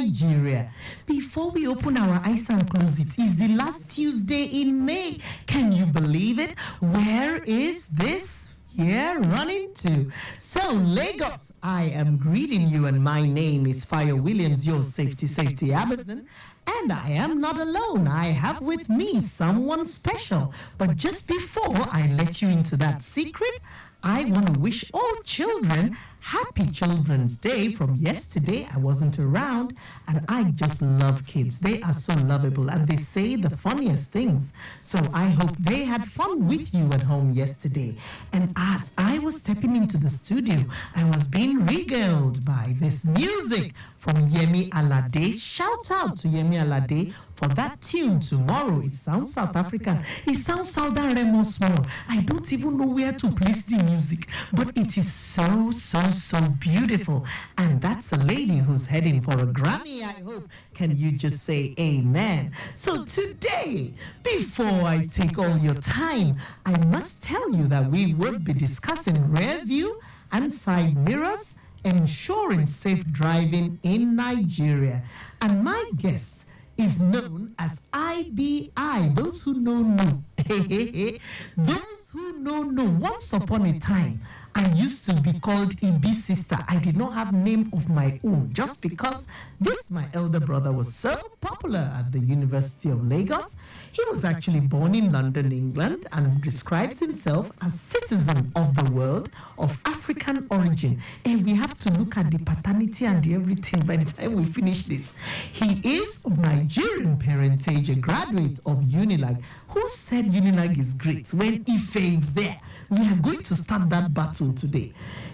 Nigeria. Before we open our eyes and close it, it's the last Tuesday in May. Can you believe it? Where is this year running to? So, Lagos, I am greeting you, and my name is Fayo Williams, your safety Amazon. And I am not alone. I have with me someone special. But just before I let you into that secret, I want to wish all children happy Children's Day. From yesterday, I wasn't around, and I just love kids. They are so lovable, and they say the funniest things. So I hope they had fun with you at home yesterday. And as I was stepping into the studio, I was being regaled by this music from Yemi Alade. Shout out to Yemi Alade for that tune. Tomorrow, it sounds South African. It sounds Southern Remo small. I don't even know where to place the music, but it is so beautiful. And that's a lady who's heading for a Grammy, I hope. Can you just say amen? So today, before I take all your time, I must tell you that we will be discussing Rearview and side mirrors, ensuring safe driving in Nigeria. And my guest is known as IBI. Those who know. Those who know. Once upon a time, I used to be called Ibi sister. I did not have a name of my own just because my elder brother was so popular at the University of Lagos. He was actually born in London, England, and describes himself as citizen of the world of African origin. And we have to look at the paternity and the everything by the time we finish this. He is of Nigerian parentage, a graduate of Unilag. Who said Unilag is great when Ife is there? We are going to start that battle today.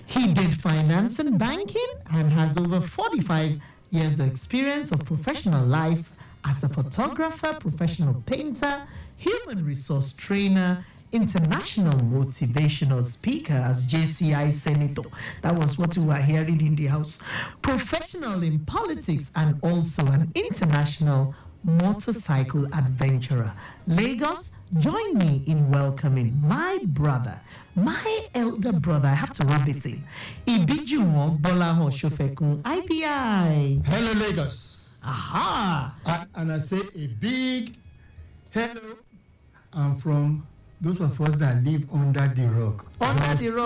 He did finance and banking and has over 45 years of experience of professional life as a photographer, professional painter, human resource trainer, international motivational speaker as JCI Senator. That was what we were hearing in the house. Professional in politics and also an international motorcycle adventurer. Lagos, join me in welcoming my brother, my elder brother. I have to rub it in. Ibijuwon, Gbolahan, Sofekun, IPI. Hello, Lagos. Aha. And I say a big hello. I'm from those of us that live under the rock.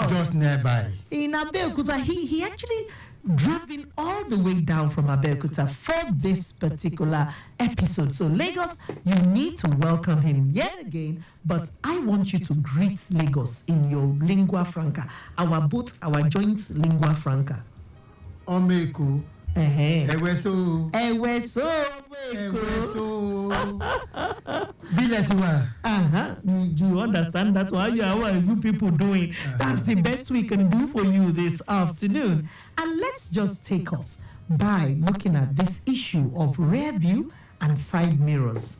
Just nearby. In Abeokuta, he actually drove in all the way down from Abeokuta for this particular episode. So Lagos, you need to welcome him yet again, but I want you to greet Lagos in your lingua franca, our joint lingua franca. Omeko. Eweso. Do you understand that? How are you people doing? That's the best we can do for you this afternoon. And let's just take off by looking at this issue of rear view and side mirrors.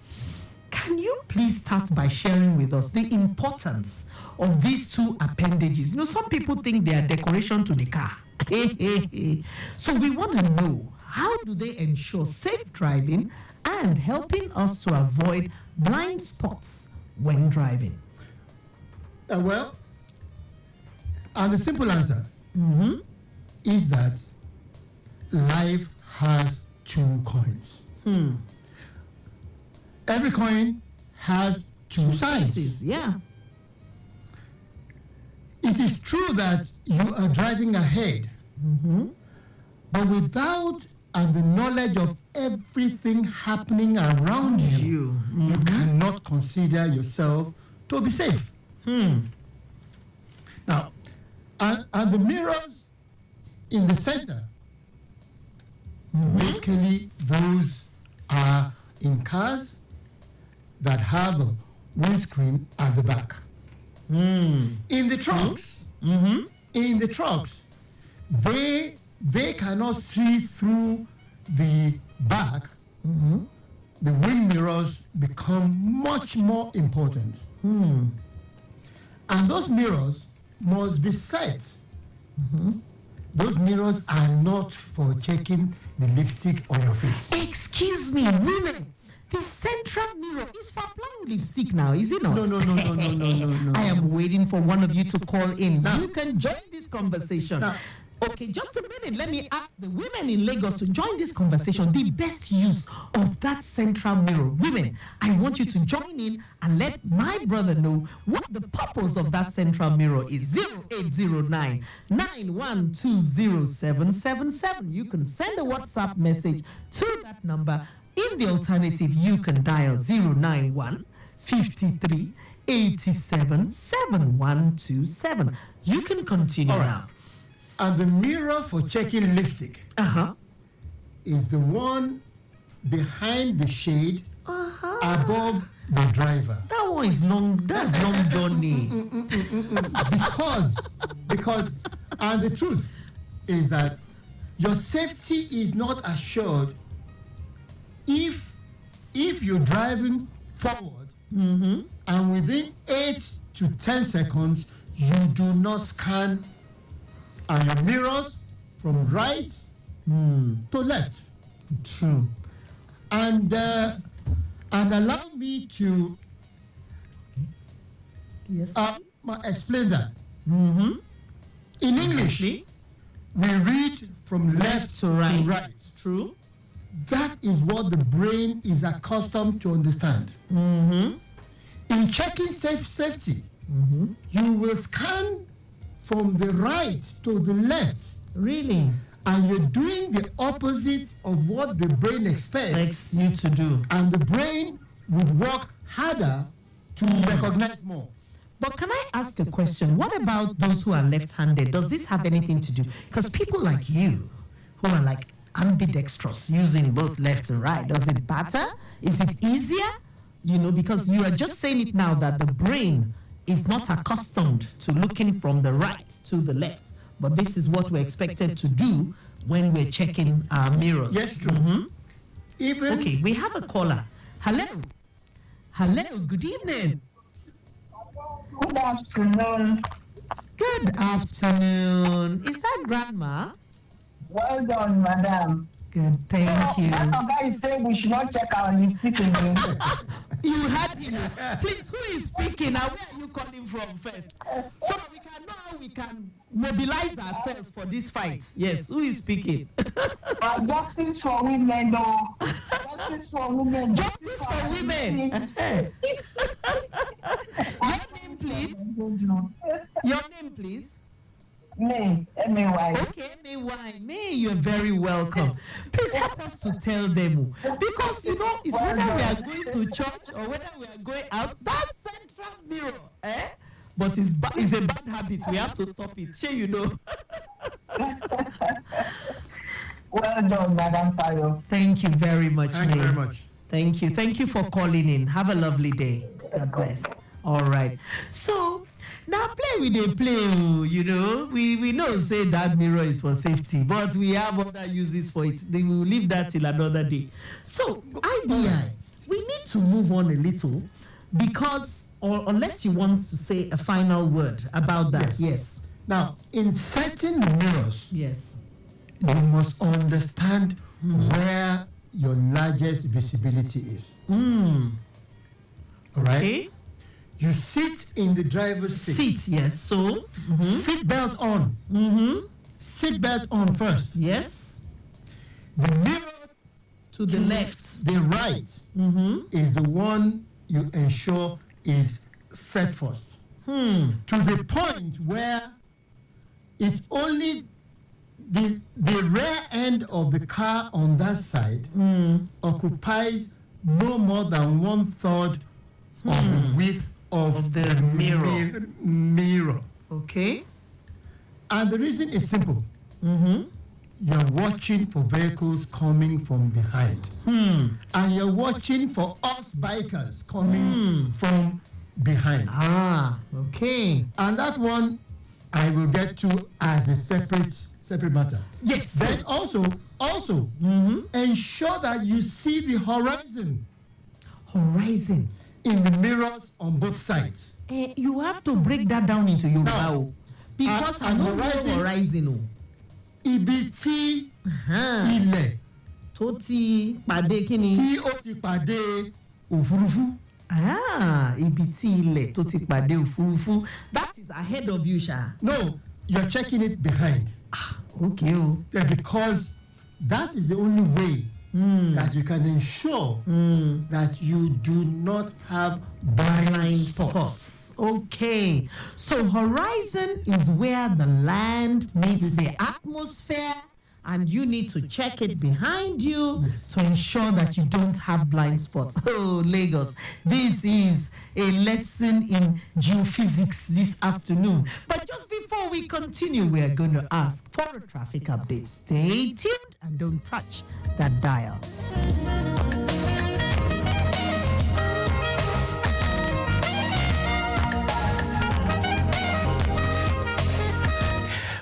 Can you please start by sharing with us the importance of these two appendages? You know, some people think they are decoration to the car. So we want to know, how do they ensure safe driving and helping us to avoid blind spots when driving? Well, and the simple answer is that life has two coins. Every coin has two sides. Yeah. It is true that you are driving ahead, but without the knowledge of everything happening around you, you cannot consider yourself to be safe. Now, and the mirrors in the center, basically those are in cars that have a windscreen at the back. In the trucks, they cannot see through the back. The wing mirrors become much more important. And those mirrors must be set. Those mirrors are not for checking the lipstick on your face. Excuse me, women. The central mirror is for applying lipstick now, is it not? No. I am waiting for one of you to call in. Now, you can join this conversation. Now, Okay, just a minute. Let me ask the women in Lagos to join this conversation. The best use of that central mirror. Women, I want you to join in and let my brother know what the purpose of that central mirror is. 0809 9120777. You can send a WhatsApp message to that number. In the alternative, you can dial 091 53 87 7127. You can continue now. And the mirror for checking lipstick is the one behind the shade above the driver. That one is long. That's long journey. Because, and the truth is that your safety is not assured if you're driving forward and within 8 to 10 seconds you do not scan your mirrors from right to left. True. And allow me to explain that. In English, we read from left to right. True. That is what the brain is accustomed to understand. In checking safety, you will scan from the right to the left. Really? And you're doing the opposite of what the brain expects you to do. And the brain would work harder to recognize more. But can I ask a question? What about those who are left-handed? Does this have anything to do? Because people like you, who are like ambidextrous, using both left and right, does it matter? Is it easier? You know, because you are just saying it now that the brain is not accustomed to looking from the right to the left. But this is what we're expected to do when we're checking our mirrors. Yes, true. Okay, we have a caller. Hello. Hello, good evening. Good afternoon. Good afternoon. Is that Grandma? Well done, madam. Good, thank you. That guy is saying we should not check our lipstick again. You heard him. Please, who is speaking? Now, where are you calling from first? So that we can know how we can mobilize ourselves for this fight. Yes, who is speaking? Justice for women, though. Justice for women. Justice for women. Your name, please. Your name, please. May, M-A-Y. Okay, M-A-Y. May, you're very welcome. Please help us to tell them. Because, you know, it's whether we are going to church or whether we are going out, that central mirror, But it's a bad habit. We have to stop it. Sure, you know. Well done, Madam Fayo. Thank you very much, Thank you very much. Thank you. Thank you for calling in. Have a lovely day. God bless. All right. So, now play with the play, you know. We know say that mirror is for safety, but we have other uses for it. They will leave that till another day. So, IBI, we need to move on a little because, or unless you want to say a final word about that. Yes. Now, in setting the mirrors, Yes. you must understand where your largest visibility is. All right? Okay. You sit in the driver's seat. Seat, yes. So, Seat belt on. Seat belt on first. yes. The mirror To the left. the right is the one you ensure is set first. To the point where it's only the rear end of the car on that side occupies no more than 1/3 of the width of the mirror. mirror. Okay. And the reason is simple. You're watching for vehicles coming from behind. And you're watching for us bikers coming from behind. Ah, okay. And that one I will get to as a separate matter. Yes. Then also ensure that you see the horizon Horizon. in the mirrors on both sides. You have to break that down into your Now, because I an don't know horizon- horizon. Ibi tí ilẹ̀ Tó ti pàdé kíni? tí ó ti pàdé òfurufú. Ibi tí ilẹ̀ tó ti pàdé òfurufú. That is ahead of you, Sha. No, you're checking it behind. Okay. Yeah, because that is the only way that you can ensure that you do not have blind spots. Okay. So horizon is where the land meets the atmosphere, and you need to check it behind you to ensure that you don't have blind spots. Oh, Lagos, this is a lesson in geophysics this afternoon. But just before we continue, we are going to ask for a traffic update. Stay tuned and don't touch that dial.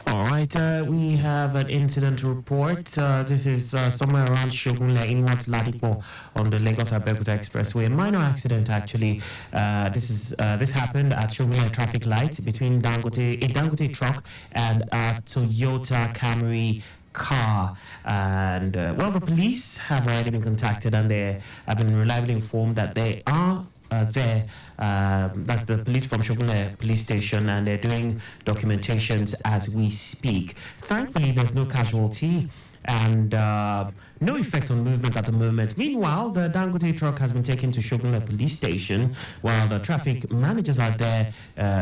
All right, we have an incident report. This is somewhere around Shogunle in West Ladipo on the Lagos-Abeokuta Expressway. A minor accident, actually. This happened at Shogunle traffic light between a Dangote truck and a Toyota Camry car. And the police have already been contacted, and they have been reliably informed that they are there. That's the police from Shogunle police station, and they're doing documentations as we speak. Thankfully, there's no casualty and no effect on movement at the moment. Meanwhile, the Dangote truck has been taken to Shogunle police station, while the traffic managers are there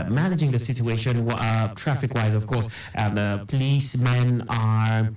managing the situation traffic-wise, of course, and the policemen are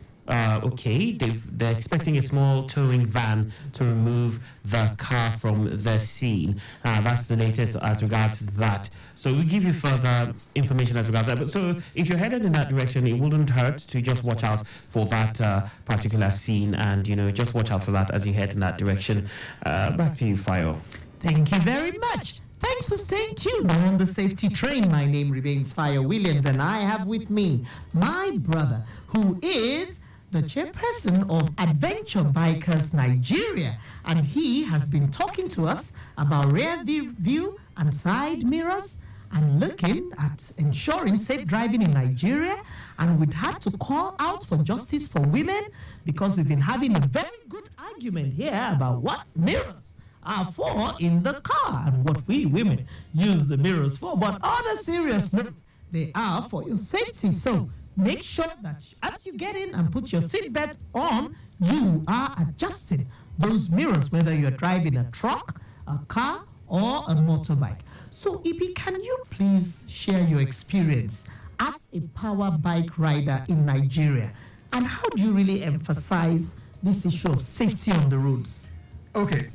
okay. They're expecting a small towing van to remove the car from the scene. That's the latest as regards that. So we'll give you further information as regards that. But so if you're headed in that direction, it wouldn't hurt to just watch out for that particular scene, and just watch out for that as you head in that direction. Back to you, Fayo. Thank you very much. Thanks for staying tuned on the safety train. My name remains Fayo Williams, and I have with me my brother, who is the chairperson of Adventure Bikers Nigeria, and he has been talking to us about rear view and side mirrors and looking at ensuring safe driving in Nigeria. And we'd had to call out for justice for women, because we've been having a very good argument here about what mirrors are for in the car and what we women use the mirrors for. But on a serious note, they are for your safety. So make sure that as you get in and put your seatbelt on, you are adjusting those mirrors, whether you're driving a truck, a car, or a motorbike. So, Ibi, can you please share your experience as a power bike rider in Nigeria? And how do you really emphasize this issue of safety on the roads? Okay.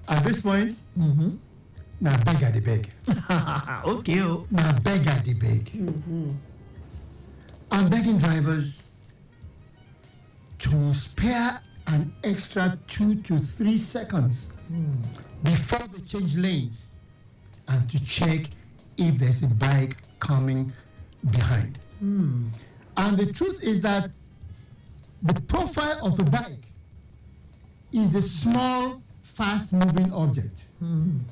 At this point, now beg at the beg. Okay. Now beg at the beg. I'm begging drivers to spare an extra 2 to 3 seconds before they change lanes, and to check if there's a bike coming behind. And the truth is that the profile of a bike is a small, fast-moving object. And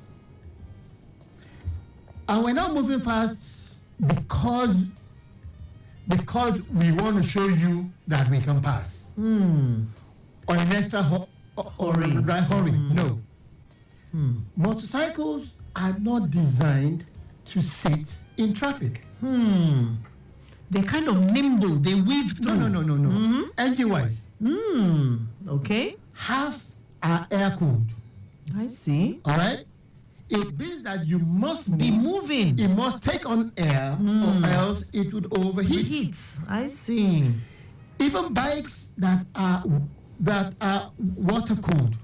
we're not moving fast because we want to show you that we can pass. Or an extra hurry. No. Motorcycles are not designed to sit in traffic. They're kind of nimble. They weave through. No. Engine-wise. Okay. Half are air-cooled. I see. All right? It means that you must Be moving. It must take on air, or else it would overheat. Heat. I see. Even bikes that are water cooled,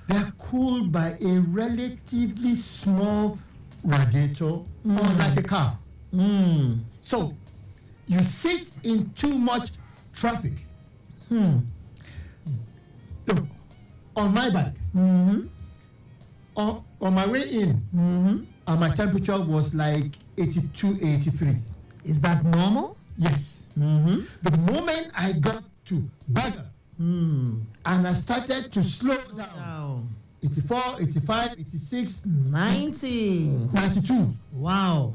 they're cooled by a relatively small radiator, unlike a car. So you sit in too much traffic. Look, on my bike, on my way in, and my temperature was like 82, 83. Is that normal? Yes. The moment I got to Bagger, and I started to slow down, Wow. 84, 85, 86, 90. 92. Wow.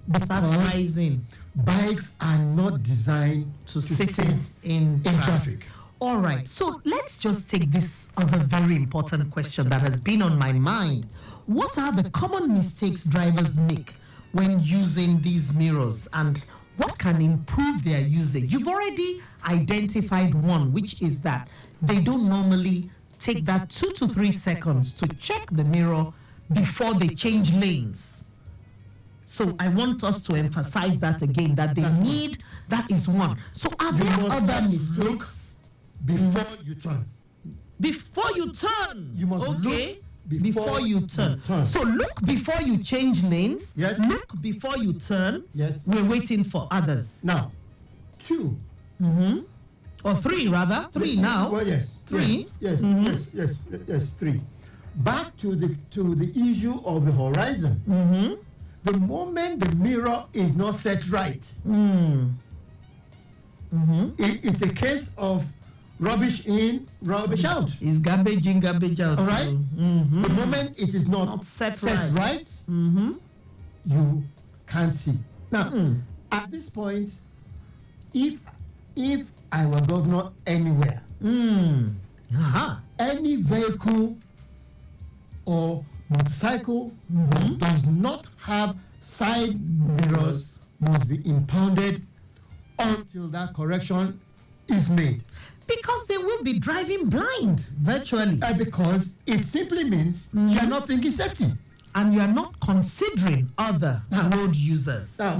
That's rising. Bikes are not designed To sit in traffic. All right, so let's just take this other very important question that has been on my mind. What are the common mistakes drivers make when using these mirrors, and what can improve their usage? You've already identified one, which is that they don't normally take that 2 to 3 seconds to check the mirror before they change lanes. So I want us to emphasize that again, that they need, that is one. So are there other mistakes? Before you turn. Before you turn. You must okay. look before you turn. So look before you change lanes. Yes. Look before you turn. Yes. We're waiting for others. Now, 2. Or 3 rather. 3 now. Well, yes. 3. Yes. Yes. 3. Back to the issue of the horizon. The moment the mirror is not set right, it's a case of rubbish in, rubbish out. It's garbage in, garbage out. All right? The moment it is not set right, you can't see. Now, at this point, if I were governor anywhere, any vehicle or motorcycle that does not have side mirrors must be impounded until that correction is made. Because they will be driving blind virtually. Because it simply means you are not thinking safety. And you are not considering other road users. Now,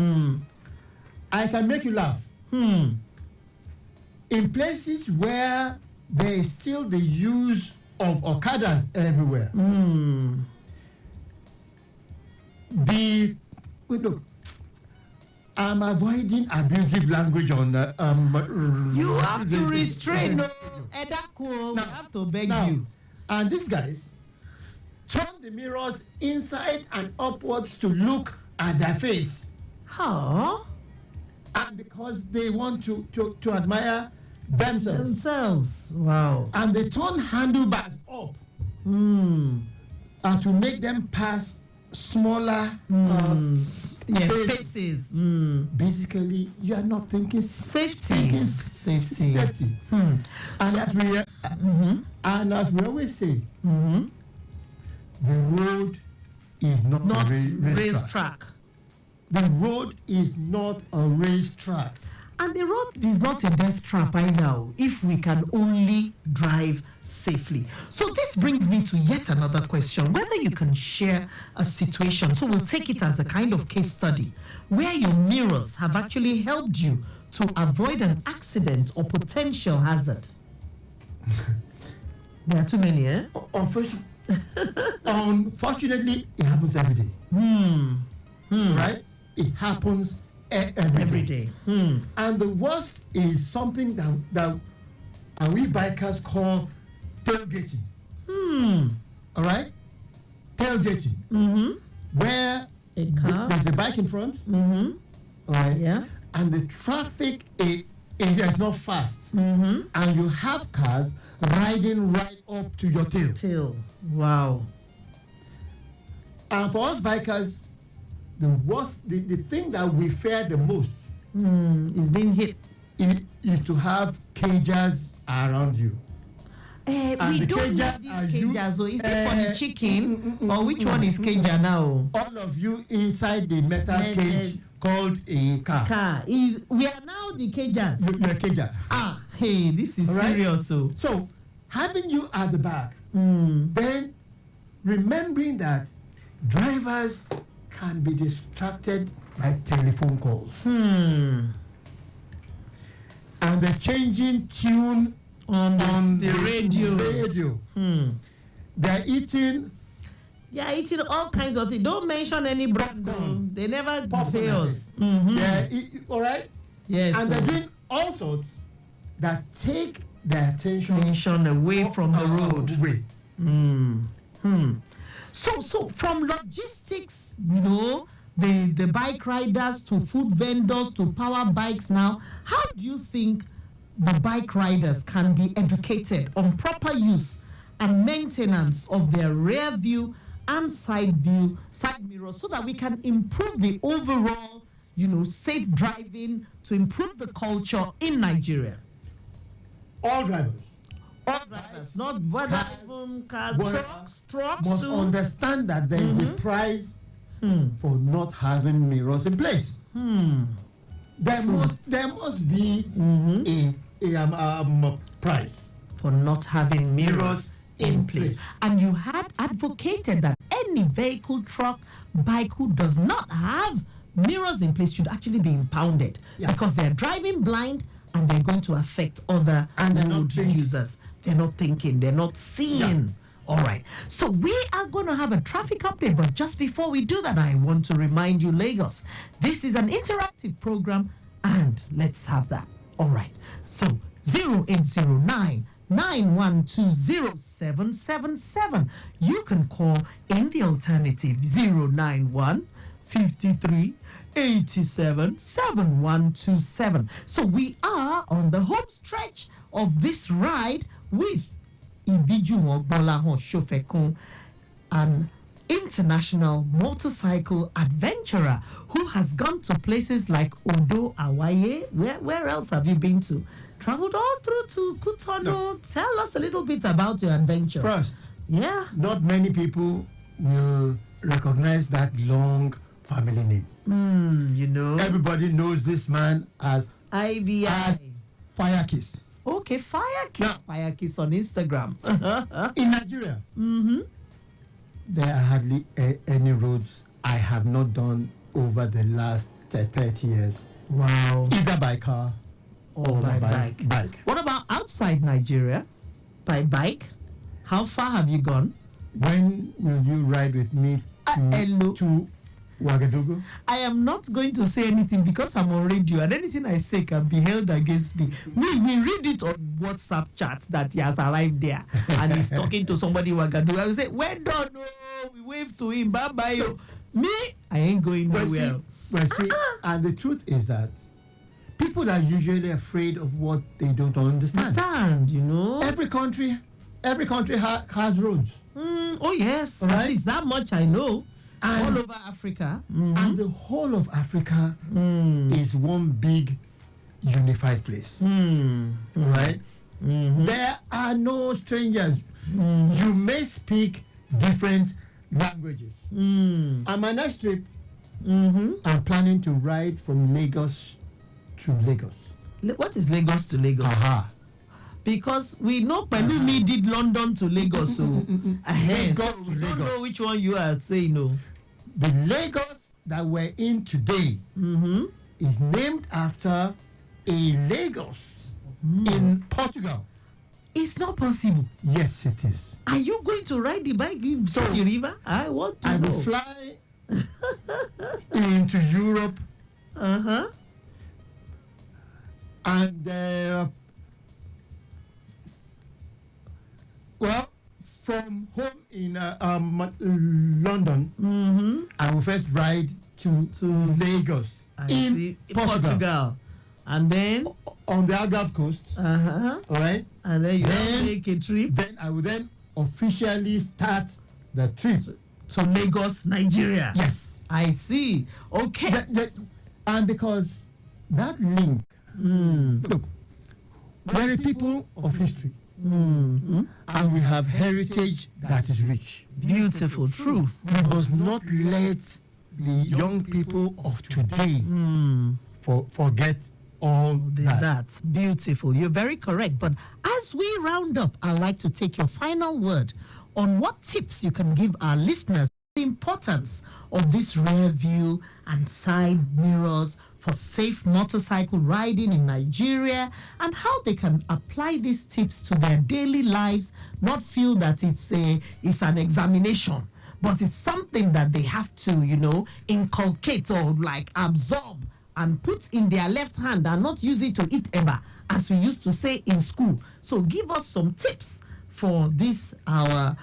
I can make you laugh. In places where there is still the use of Okadas everywhere, look, I'm avoiding abusive language on you have to restrain. Edako, we have to beg you. And these guys turn the mirrors inside and upwards to look at their face. Huh? And because they want to admire themselves. Wow. And they turn handlebars up and to make them pass smaller spaces. Basically, you are not thinking safety. Safety. And as we always say, the road is not a racetrack. The road is not a racetrack. And the road is not a death trap either, if we can only drive safely. So this brings me to yet another question, whether you can share a situation, so we'll take it as a kind of case study, where your mirrors have actually helped you to avoid an accident or potential hazard. There are too many, eh? Unfortunately, it happens every day. Right? It happens every day. And the worst is something that we bikers call tailgating. All right? Tailgating. Where there's a bike in front. All right? Yeah. And the traffic is not fast. And you have cars riding right up to your tail. Wow. And for us bikers, the worst, the thing that we fear the most is being hit. Is to have cages around you. We don't need these cages. So is it for the chicken or which one is cager now? All of you inside the metal cage called a car. We are now the cages. You're a cager. Hey, this is serious. So having you at the back, then remembering that drivers can be distracted by telephone calls. And the changing tune on the radio. They're eating all kinds of things. Don't mention any brand. They never pay us. All right? Yes. And they're doing all sorts that take their attention away from the road. So from logistics, the bike riders to food vendors to power bikes now, how do you think the bike riders can be educated on proper use and maintenance of their rear view and side mirrors so that we can improve the overall, safe driving to improve the culture in Nigeria? All drivers. Not cars, trucks must understand that there is a price for not having mirrors in place. there must be a price for not having mirrors in place. And you had advocated that any vehicle, truck, bike who does not have mirrors in place should actually be impounded because they're driving blind and they're going to affect other road users. They're not thinking, they're not seeing. Yeah. All right. So we are going to have a traffic update, but just before we do that, I want to remind you, Lagos, this is an interactive program, and let's have that. All right. So 0809 9120 You can call in the alternative 091 53 87 7127. So we are on the home stretch of this ride with Ibijuwon Gbolahan Sofekun, an international motorcycle adventurer who has gone to places like Odo, Awaye. Where else have you been to? Traveled all through to Cotonou. No. Tell us a little bit about your adventure. First, not many people will recognize that long family name. Everybody knows this man as IVI. As Fire Kiss. Okay, Fire Kiss. Yeah. Fire Kiss on Instagram. In Nigeria, there are hardly any roads I have not done over the last 30 years. Wow. Either by car or by bike. What about outside Nigeria? By bike? How far have you gone? When will you ride with me to Ouagadougou? I am not going to say anything because I'm on radio, and anything I say can be held against me. We read it on WhatsApp chat that he has arrived there and he's talking to somebody in Ouagadougou. I will say, well done, we wave to him, bye-bye. Me, I ain't going nowhere. And the truth is that people are usually afraid of what they don't understand. Every country has roads. Oh yes, right? At least that much I know. All over Africa. And the whole of Africa is one big unified place. Right? There are no strangers. You may speak different languages. On my next trip, I'm planning to ride from Lagos to Lagos. What is Lagos to Lagos? Because we know Pelumi did London to Lagos. So we don't know which one you are saying. No. The Lagos that we're in today is named after a Lagos in Portugal. It's not possible. Yes, it is. Are you going to ride the bike through the river? I want to know. I will fly into Europe. And from home in London, I will first ride to Lagos in Portugal. And then on the Algarve coast. All right. And then you take a trip. Then I will officially start the trip to Lagos, Nigeria. Yes. I see. Okay. And because that link, look, we're a people of history. And we have heritage that is rich. Beautiful, true. We must not let the young people of today forget all that. That's beautiful. You're very correct. But as we round up, I'd like to take your final word on what tips you can give our listeners the importance of this rear view and side mirrors for safe motorcycle riding in Nigeria, and how they can apply these tips to their daily lives, not feel that it's an examination, but it's something that they have to, inculcate or absorb and put in their left hand and not use it to eat eba, as we used to say in school. So give us some tips for our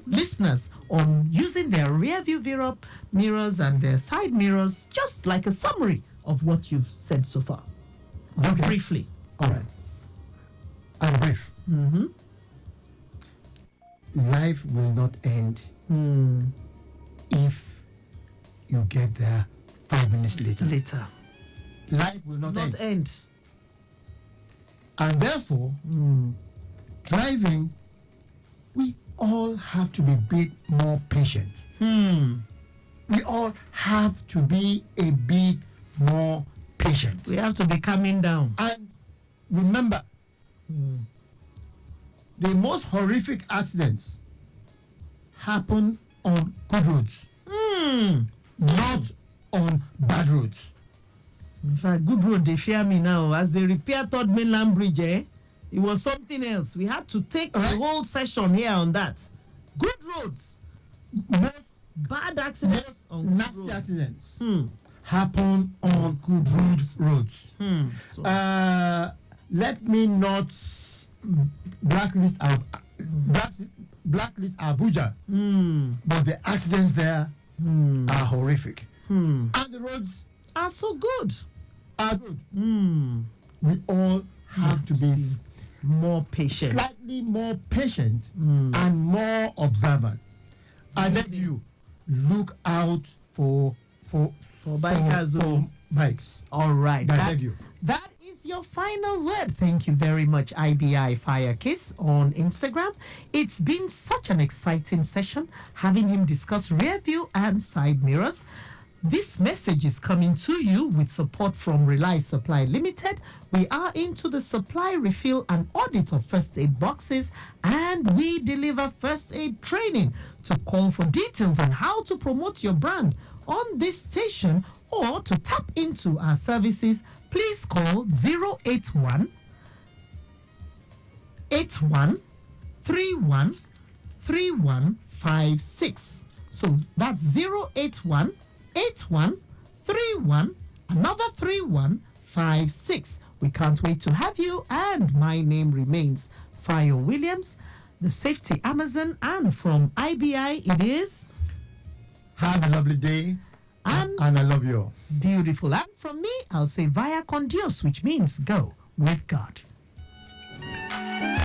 listeners on using their rear view mirrors and their side mirrors, just like a summary of what you've said so far. Okay. Briefly. All right. I'm brief. Life will not end if you get there 5 minutes later. Life will not end. And therefore, driving, we all have to be a bit more patient. We all have to be a bit more patient. We have to be calming down. And remember, the most horrific accidents happen on good roads, not on bad roads. In fact, good road, they fear me now. As they repair Third Mainland Bridge, it was something else. We had to take a whole session here on that. Good roads. Most Bad accidents on good nasty roads. accidents happen on good roads. So, Let me not blacklist Abuja, but the accidents there are horrific, and the roads are so good. are good. We all have to be More patient. slightly more patient and more observant. I beg you, look out for bikers. for bikes. All right. I beg you. That is your final word. Thank you very much, IBI Fire Kiss on Instagram. It's been such an exciting session having him discuss rear view and side mirrors. This message is coming to you with support from Rely Supply Limited. We are into the supply, refill, and audit of first aid boxes, and we deliver first aid training. To call for details on how to promote your brand on this station or to tap into our services, please call 081 81 31 3156. So that's 081 8131 another 3156. We can't wait to have you, and my name remains Fayo Williams, the safety Amazon, and from IBI it is Have a lovely day, and I love you all. beautiful. And from me, I'll say vaya con Dios, which means go with God.